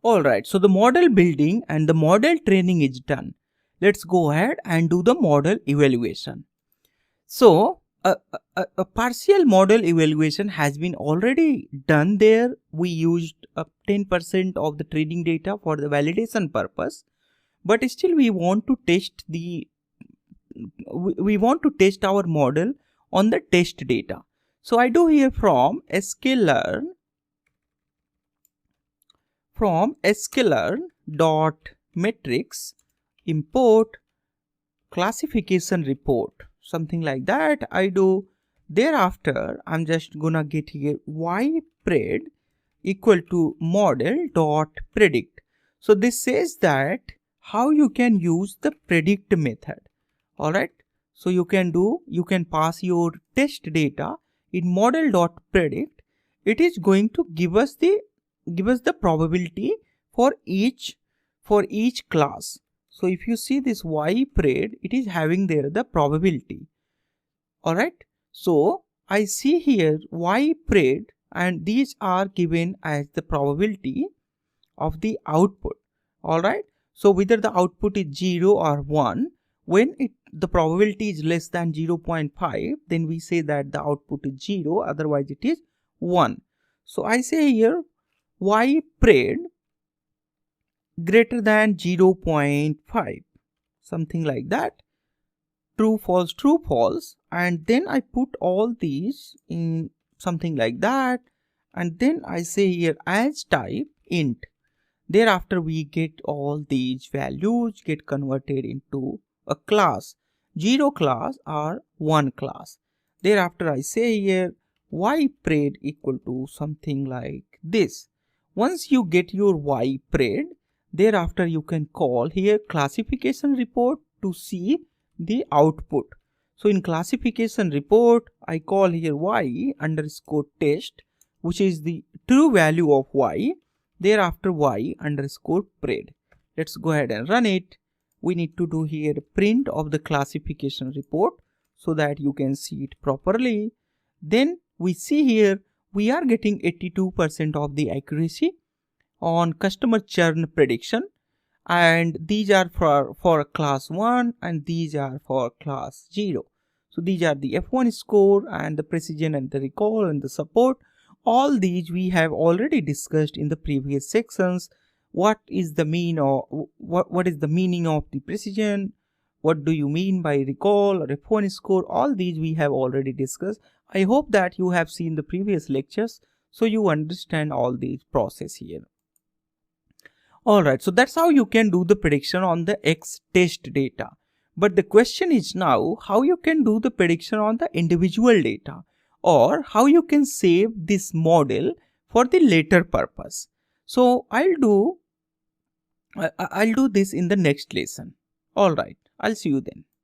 Alright, so the model building and the model training is done. Let's go ahead and do the model evaluation. So a partial model evaluation has been already done there. We used 10% of the training data for the validation purpose, but still we want to test our model on the test data. So I do here from sklearn dot metrics import classification report, something like that I do. Thereafter I'm just gonna get here ypred equal to model dot predict. So this says that how you can use the predict method. Alright, so you can pass your test data in model dot predict. It is going to give us the probability for each class. So if you see this ypred, it is having there the probability. Alright, so I see here ypred and these are given as the probability of the output. Alright, so whether the output is 0 or 1, when the probability is less than 0.5, then we say that the output is 0, otherwise it is 1. So I say here ypred greater than 0.5, something like that, true false, and then I put all these in something like that, and then I say here as type int. Thereafter we get all these values get converted into a class, 0 class or 1 class. Thereafter I say here ypred equal to something like this. Once you get your ypred, thereafter you can call here classification report to see the output. So in classification report, I call here y underscore test, which is the true value of y. Thereafter y underscore pred. Let's go ahead and run it. We need to do here print of the classification report so that you can see it properly. Then we see here we are getting 82% of the accuracy on customer churn prediction, and these are for class 1 and these are for class 0. So these are the F1 score and the precision and the recall and the support. All these we have already discussed in the previous sections. What is the mean or what is the meaning of the precision? What do you mean by recall or F1 score? All these we have already discussed. I hope that you have seen the previous lectures, so you understand all these process here. Alright, so that's how you can do the prediction on the X test data. But the question is now how you can do the prediction on the individual data, or how you can save this model for the later purpose. So I'll do this in the next lesson. Alright, I'll see you then.